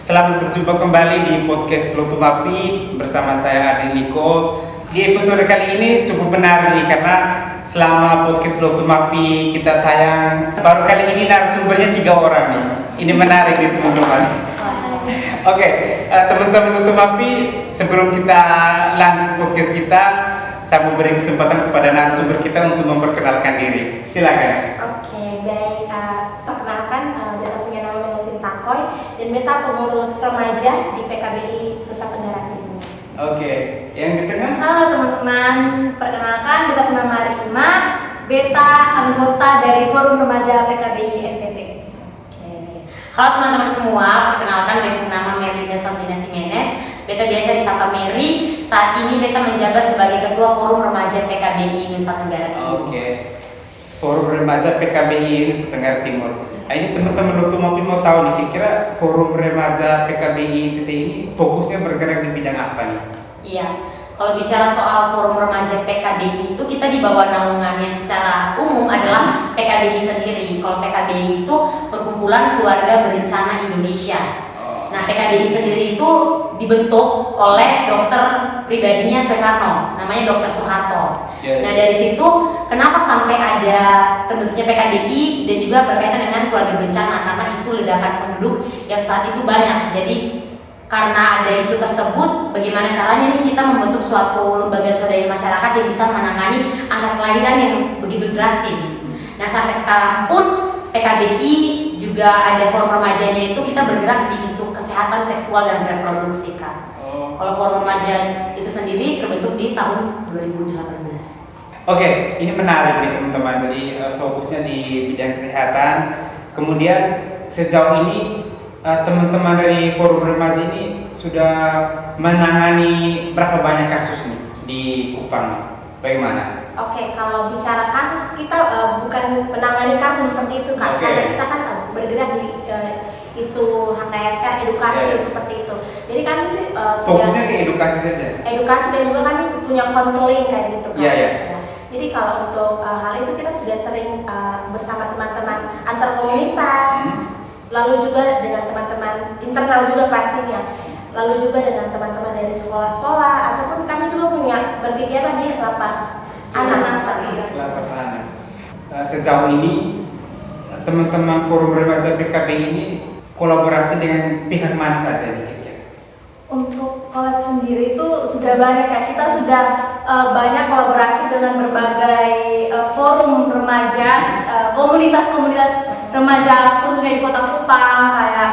Selamat berjumpa kembali di podcast Lotumapi bersama saya Adi Niko. Di episode kali ini cukup menarik nih karena selama podcast Lotumapi kita tayang baru kali ini narasumbernya 3 orang nih. Ini menarik nih teman-teman. Oke, teman-teman Lotumapi, sebelum kita lanjut podcast kita, saya mau beri kesempatan kepada narasumber kita untuk memperkenalkan diri. Silakan. Oke, baik. Perkenalkan, Beta punya nama Melvin Takoy dan Beta pengurus remaja di PKBI Nusa Tenggara Timur. Oke, yang di tengah? Halo teman-teman, perkenalkan Beta bernama Rima, Beta anggota dari Forum Remaja PKBI NTT. Halo teman-teman semua, perkenalkan Beta bernama Merlina Santina Simenes. Beta biasa disapa Mary. Saat ini Beta menjabat sebagai Ketua Forum Remaja PKBI Nusa Tenggara Timur. Oke. Forum Remaja PKBI Nusa Tenggara Timur. Nah, ini teman-teman Lotumapi mau tahu nih, kira-kira Forum Remaja PKBI NTT ini fokusnya bergerak di bidang apa nih? Iya, kalau bicara soal Forum Remaja PKBI itu kita di bawah naungannya secara umum adalah PKBI sendiri. Kalau PKBI itu Perkumpulan Keluarga Berencana Indonesia. Nah, PKBI sendiri itu dibentuk oleh dokter pribadinya Soekarno, namanya Dr. Soeharto. Nah, dari situ kenapa sampai ada terbentuknya PKBI dan juga berkaitan dengan keluarga berencana, karena isu ledakan penduduk yang saat itu banyak. Jadi karena ada isu tersebut, bagaimana caranya nih kita membentuk suatu lembaga swadaya masyarakat yang bisa menangani angka kelahiran yang begitu drastis. Nah, sampai sekarang pun PKBI juga ada forum remajanya, itu kita bergerak di isu kesehatan seksual dan reproduksi, Kak. Kalau forum remaja itu sendiri terbentuk di tahun 2018. Oke, ini menarik nih teman-teman. Jadi fokusnya di bidang kesehatan. Kemudian sejauh ini teman-teman dari Forum Remaja ini sudah menangani berapa banyak kasus nih di Kupang? Bagaimana? Oke, kalau bicara kasus kita bukan menangani kasus seperti itu, Kak. Karena kita kan bergerak di isu HKSR, edukasi seperti itu. Jadi kami fokusnya ke edukasi saja. Edukasi dan juga kami punya konseling kayak gitu, Kak. Iya. Jadi kalau untuk hal itu kita sudah sering bersama teman-teman antar komunitas, lalu juga dengan teman-teman internal juga pastinya, lalu juga dengan teman-teman dari sekolah-sekolah, ataupun kami juga punya berkegiatan di lapas anak. Lapas anak. Sejauh ini teman-teman Forum Remaja PKBI ini kolaborasi dengan pihak mana saja nih? Untuk collab sendiri itu sudah banyak ya, kita sudah banyak kolaborasi dengan berbagai forum remaja, komunitas-komunitas remaja khususnya di Kota Kupang, kayak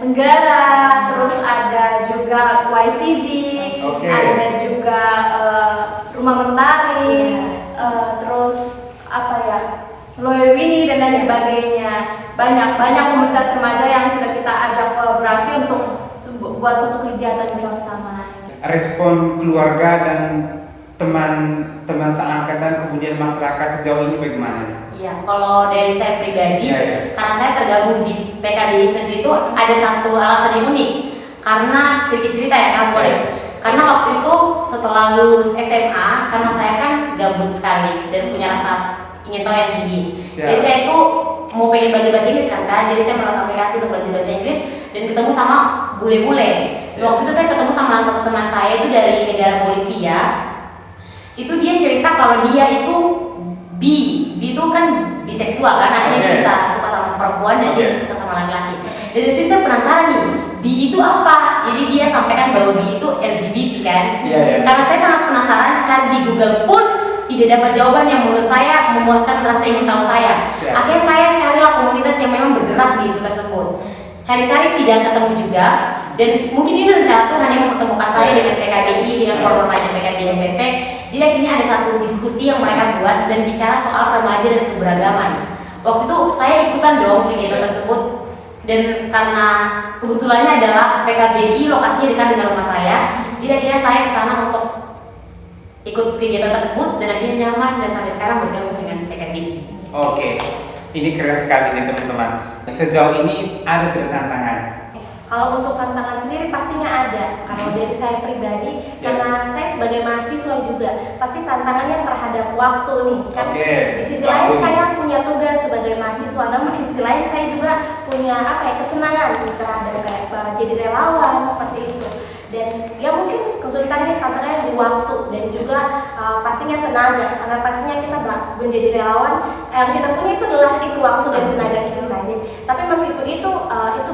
Tenggara, terus ada juga YCG, ada juga Rumah Mentari, terus Loewini dan lain sebagainya. Banyak komunitas remaja yang sudah kita ajak kolaborasi untuk buat suatu kegiatan bersama-sama. Respon keluarga dan teman-teman seangkatan kemudian masyarakat sejauh ini bagaimana? Iya, kalau dari saya pribadi, karena saya tergabung di PKBI sendiri itu ada satu alasan yang unik. Karena sedikit cerita ya, Kak, boleh. Karena waktu itu setelah lulus SMA, karena saya kan gabut sekali dan punya rasa ingin tahu yang tinggi. Jadi saya itu mau pengen belajar bahasa Inggris kan, jadi saya melalui aplikasi untuk belajar bahasa Inggris dan ketemu sama bule-bule. Waktu itu saya ketemu sama satu teman saya itu dari negara Bolivia. Itu dia cerita kalau dia itu bi itu kan biseksual kan, artinya dia bisa suka sama perempuan dan dia bisa suka sama laki-laki. Dan dari situ saya penasaran nih, bi itu apa? Jadi dia sampaikan bahwa bi itu LGBT kan. Karena saya sangat penasaran, cari di Google pun tidak dapat jawaban yang menurut saya memuaskan rasa ingin tahu saya. Akhirnya saya carilah komunitas yang memang bergerak di isu tersebut. Cari-cari tidak ketemu juga, dan mungkin ini rencana Tuhan yang mempertemukan saya dengan PKBI, dengan Forum Remaja PKBI NTT. Jadi akhirnya ada satu diskusi yang mereka buat dan bicara soal remaja dan keberagaman. Waktu itu saya ikutan dong kegiatan tersebut, dan karena kebetulannya adalah PKBI lokasinya dekat dengan rumah saya, jadi akhirnya saya ke sana untuk ikut kegiatan tersebut dan akhirnya nyaman dan sampai sekarang bergabung dengan PKBI. Oke, ini keren sekali nih teman-teman. Sejauh ini ada tidak tantangan? Kalau untuk tantangan sendiri pastinya ada. Kalau dari saya pribadi, karena saya sebagai mahasiswa juga, pasti tantangannya terhadap waktu nih kan. Di sisi lain saya punya tugas sebagai mahasiswa, namun di sisi lain saya juga punya kesenangan terhadap kayak jadi relawan seperti itu. Dan ya mungkin kesulitannya tantangannya di waktu dan juga pastinya tenaga, karena pastinya kita menjadi relawan yang kita punya itu adalah waktu dan tenaga kita. Tapi meskipun itu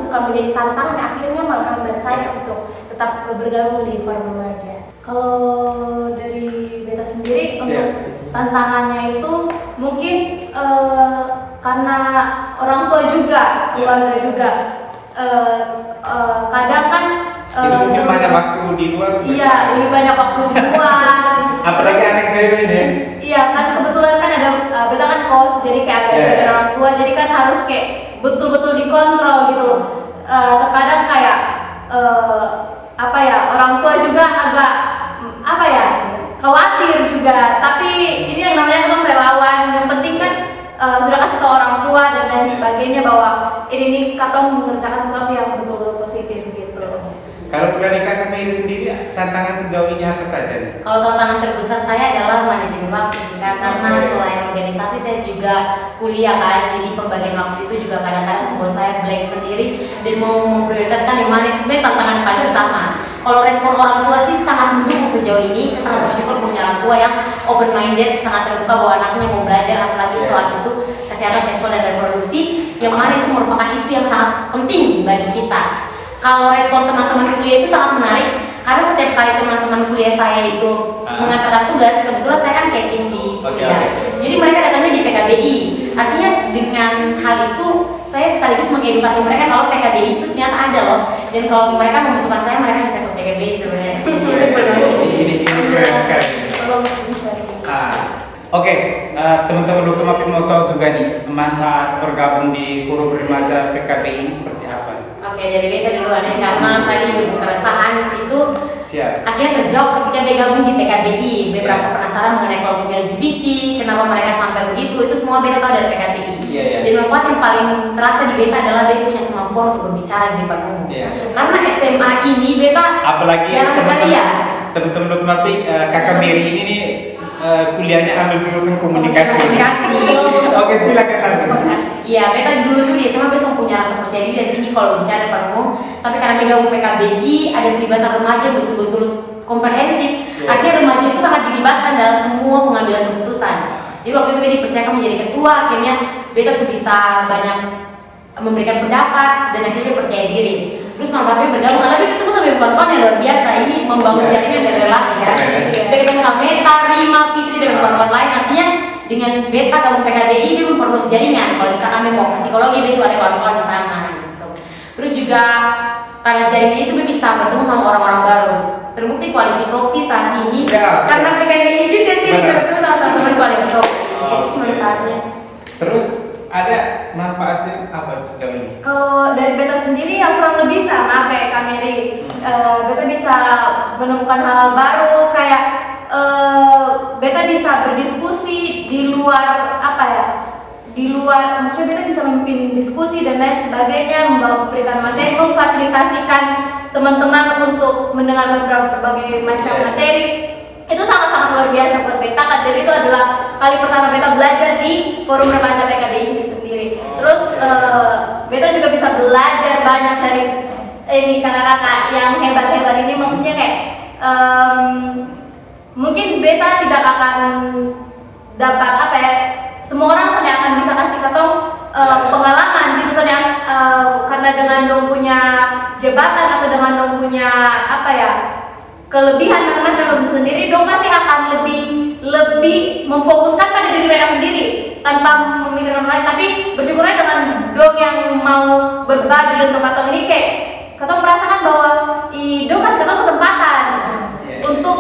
bukan menjadi tantangan, akhirnya menghambat saya untuk tetap bergabung di forum remaja. Kalau dari beta sendiri untuk tantangannya itu mungkin karena orang tua juga, keluarga juga, kadang kan mungkin banyak waktu di luar. Iya, lebih banyak waktu di luar. Apalagi anak cewek deh. Iya kan, kebetulan kan ada beta kan kos, jadi kayak agak jauh dari orang tua, jadi kan harus kayak betul-betul dikontrol gitu. Terkadang kayak orang tua juga agak khawatir juga. Tapi ini yang namanya kan relawan, yang penting kan sudah kasih tahu orang tua dan lain sebagainya bahwa ini katong mengerjakan sesuatu yang betul-betul positif gitu. Kalau dari Kakak Mary sendiri, tantangan sejauh ini apa saja nih? Kalau tantangan terbesar saya adalah manajemen waktu, karena selain organisasi saya juga kuliah kan, jadi pembagian waktu itu juga kadang-kadang membuat saya blank sendiri dan mau memprioritaskan yang mana itu sebenarnya tantangan paling utama. Kalau respon orang tua sih sangat mendukung sejauh ini, saya sangat bersyukur punya orang tua yang open minded, sangat terbuka bahwa anaknya mau belajar apalagi soal isu kesehatan seksual dan reproduksi, yang mana itu merupakan isu yang sangat penting bagi kita. Kalau respon teman-teman kuliah itu sangat menarik, karena setiap kali teman-teman kuliah saya itu mengatakan tugas, kebetulan saya kan catching di kuliah. Jadi mereka datangnya di PKBI. Artinya dengan hal itu saya sekaligus mengedukasi mereka kalau PKBI itu ternyata ada loh. Dan kalau mereka membutuhkan saya, mereka bisa ke PKBI sebenarnya. Ini keren sekali. Oke, teman-teman Dr. Mapi mau tahu juga nih manfaat bergabung di forum remaja PKBI ini seperti apa? Oke, dari beta dulu ada karena tadi ibu keresahan itu akhirnya terjawab ketika dia gabung di PKBI. Beta merasa penasaran mengenai kelompok LGBT, kenapa mereka sampai begitu, itu semua beta tahu dari PKBI. Dan manfaat yang paling terasa di beta adalah beta punya kemampuan untuk berbicara di depan umum. Karena SMA ini beta apalagi jarang sekali ya. Teman-teman Dr. Mapi, Kakak Mary ini nih kuliahnya ambil jurusan komunikasi. Oke, silakan lanjut. Iya, beta dulu tuh di SMA besok punya rasa percaya diri dan tinggi kalau bicara depan umum. Tapi karena beta gabung PKBI, ada pelibatan remaja betul-betul komprehensif. Artinya remaja itu sangat dilibatkan dalam semua pengambilan keputusan. Jadi waktu itu beta dipercayakan menjadi ketua, akhirnya beta bisa banyak memberikan pendapat dan akhirnya beta percaya diri. Terus manfaatnya bergabung, karena ketemu sama kawan-kawan yang luar biasa. Ini membangun jaringan dan relasi ya. Beta ketemu sama Meta, Rima, Fitri dan kawan-kawan lain. Artinya dengan beta gabung PKBI dia memperluas jaringan. Kalau misalkan mau ke psikologi, besok ada kawan-kawan di sana. Gitu. Terus juga karena jaringan itu bisa bertemu sama orang-orang baru. Terbukti koalisi kopi saat ini karena PKBI juga sih bisa bertemu sama teman-teman koalisi kopi. Itu manfaatnya. Terus ada manfaatnya apa sejauh ini? Kalau dari beta sendiri yang kurang lebih sama kayak Kak Mary. Beta bisa menemukan hal baru, kayak beta bisa berdiskusi di luar maksudnya beta bisa memimpin diskusi dan lain sebagainya, memberikan materi, memfasilitasikan teman-teman untuk mendengar berbagai macam materi. Itu sangat-sangat luar biasa buat beta kan. Jadi itu adalah kali pertama beta belajar di forum remaja PKBI ini sendiri. Terus beta juga bisa belajar banyak dari ini kakak-kakak yang hebat-hebat ini. Maksudnya kayak mungkin beta tidak akan dapat semua orang soalnya akan bisa kasih ketong pengalaman gitu soalnya karena dengan dong punya jabatan atau dengan dong punya kelebihan masing-masing dong sendiri, dong pasti akan lebih memfokuskan pada diri mereka sendiri tanpa memikirkan orang lain. Tapi bersyukurnya dengan dong yang mau berbagi untuk ketong ini kayak ketong merasakan bahwa dong kasih ketong kesempatan untuk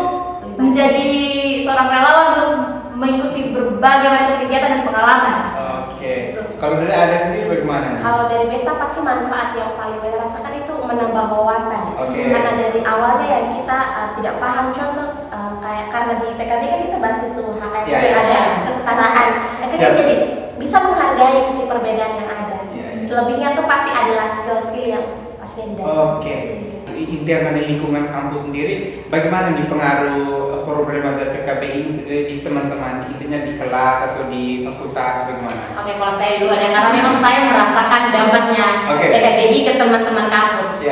menjadi seorang relawan untuk mengikuti berbagai macam kegiatan dan pengalaman. Oke. Kalau dari Ada sendiri bagaimana? Kalau dari beta pasti manfaat yang paling beta rasakan itu menambah wawasan. Karena dari awalnya yang kita tidak paham, contoh kayak karena di PKB kan kita bahas isu hak asasi ada kesetaraan. Kita jadi bisa menghargai isi perbedaan yang ada. Selebihnya tuh pasti adalah skill-skill yang pastinya di dalam. Oke. Internal di lingkungan kampus sendiri, bagaimana nih pengaruh forum remaja PKBI di teman-teman, intinya di kelas atau di fakultas, bagaimana? Oke, kalau saya dulu ada, karena memang saya merasakan dampaknya PKBI ke teman-teman kampus.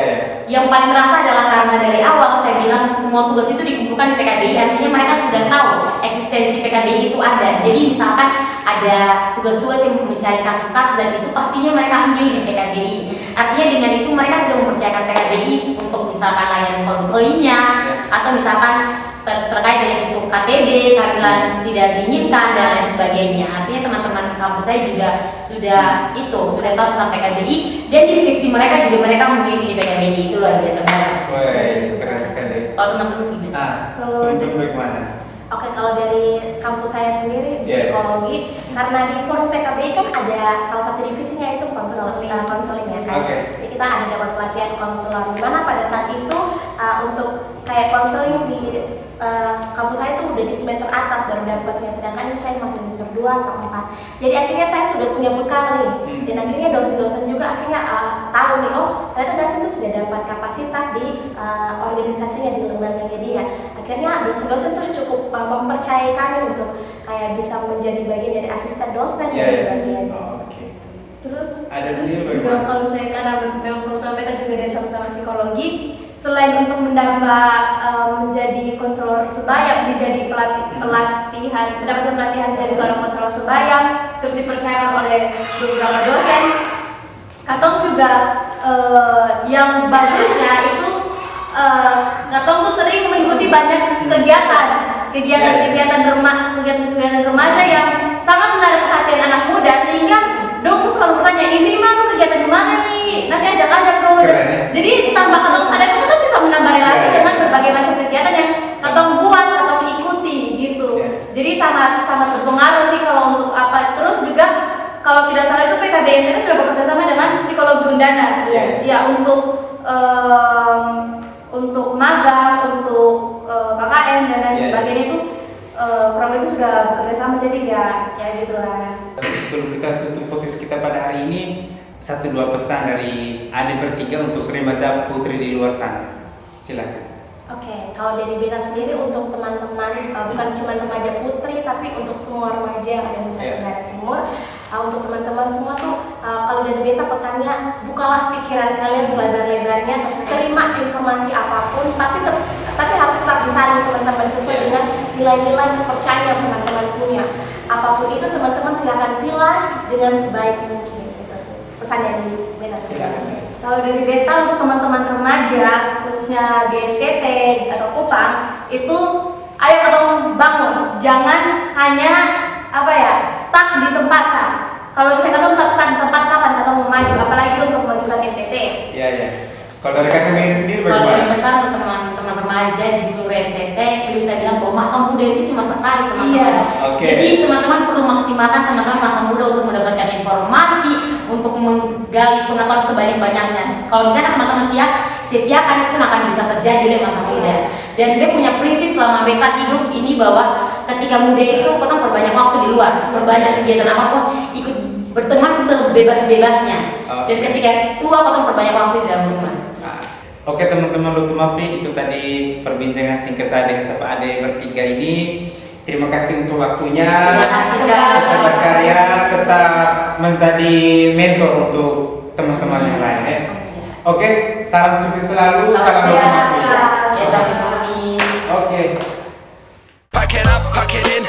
Yang paling terasa adalah karena dari awal saya bilang semua tugas itu dikumpulkan di PKBI, artinya mereka sudah tahu eksistensi PKBI itu ada. Jadi misalkan ada tugas-tugas yang mencari kasus-kasus dan isu, pastinya mereka ambil di PKBI. Artinya dengan itu mereka sudah mempercayakan PKBI untuk misalkan layanan konselingnya, atau misalkan terkait dengan isu KTD, kehamilan tidak diinginkan dan lain sebagainya. Artinya teman-teman kampus saya juga sudah tahu tentang PKBI, dan di skripsi mereka juga mereka meneliti di PKBI. Itu luar biasa banget. Keren sekali. Kalau teman-teman gimana? Kalau bagaimana? Oke, kalau dari kampus saya sendiri di psikologi, karena di forum PKBI kan ada salah satu divisinya itu konseling ya kan. Jadi kita ada dapat pelatihan konselor, dimana pada saat itu untuk kayak konseling di kampus saya itu udah di semester atas baru dapatnya, sedangkan ini saya masih semester 2 atau 4. Jadi akhirnya saya sudah punya bekal nih, dan akhirnya dosen-dosen juga akhirnya tahu nih, oh ternyata dosen itu sudah dapat kapasitas di organisasinya, di lembaganya dia. Akhirnya dosen-dosen tuh cukup mempercayai kami untuk kayak bisa menjadi bagian dari asisten dosen dan sebagainya. Terus ada juga kalau saya karena memang kebetulan kita juga dari sama-sama psikologi, selain untuk menambah menjadi konselor sebaya, menjadi mendapatkan pelatihan menjadi seorang konselor sebaya, terus dipercayakan oleh beberapa dosen, Katong juga yang bagusnya itu Katong tuh sering mengikuti banyak kegiatan remaja yang sangat menarik perhatian anak muda, sehingga dong tuh selalu bertanya, ini mah kegiatan di mana nih, nanti ajak dong. Jadi tanpa Katong sadar, kita tuh bisa menambah relasi dengan berbagai macam kegiatan yang Katong buat, Katong ikuti gitu. Jadi sangat berpengaruh sih kalau untuk apa. Terus juga kalau tidak salah itu PKBI itu sudah bekerja sama dengan psikologi Undana. Ya untuk magang, untuk KKN dan lain sebagainya itu program itu sudah bekerja sama, jadi ya gitu lah. Sebelum kita tutup podcast kita pada hari ini, 1-2 pesan dari Ade bertiga untuk remaja putri di luar sana. Silakan. Oke, kalau dari Beta sendiri untuk teman-teman, bukan cuma remaja putri, tapi untuk semua remaja yang ada di Nusa Tenggara Timur, untuk teman-teman semua tuh, kalau dari Beta pesannya, bukalah pikiran kalian selebar-lebarnya, terima informasi apapun, tapi harus tetap disaring teman-teman sesuai dengan nilai-nilai kepercayaan yang teman-teman punya. Apapun itu teman-teman silakan pilih dengan sebaik mungkin. Gitu sih pesan dari Beta sendiri. Kalau dari Beta untuk teman-teman remaja, khususnya di NTT atau Kupang, itu ayo Katong bangun, jangan hanya stuck di tempat sah. Kalau misalnya Katong tetap stuck di tempat, kapan Katong mau maju, apalagi untuk memajukan NTT. Iya. Kalau dari Kak Mary sendiri Kalau bagaimana? dari besar teman-teman remaja di seluruh NTT, bisa bilang bahwa masa muda itu cuma sekali, teman-teman. Jadi teman-teman perlu maksimalkan teman-teman masa muda untuk mendapatkan informasi, untuk menggali pengetahuan sebanyak-banyaknya. Kalau misalnya teman-teman sia-siakan, itu akan bisa terjadi oleh masa muda. Dan dia punya prinsip selama Beta hidup ini bahwa ketika muda itu kita perbanyak waktu di luar, perbanyak kegiatan apapun, ikut berteman sebebas-bebasnya. Dan ketika tua kita perbanyak waktu di dalam rumah. Oke teman-teman Lutumapi, itu tadi perbincangan singkat saya dengan Sapa Ade bertiga ini. Terima kasih untuk waktunya. Terima kasih, tetap berkarya, tetap menjadi mentor untuk teman-teman yang lain ya. Oke, salam sukses selalu. Salam sehat. Ya, sampai. Oke. Pack it up, pack it in.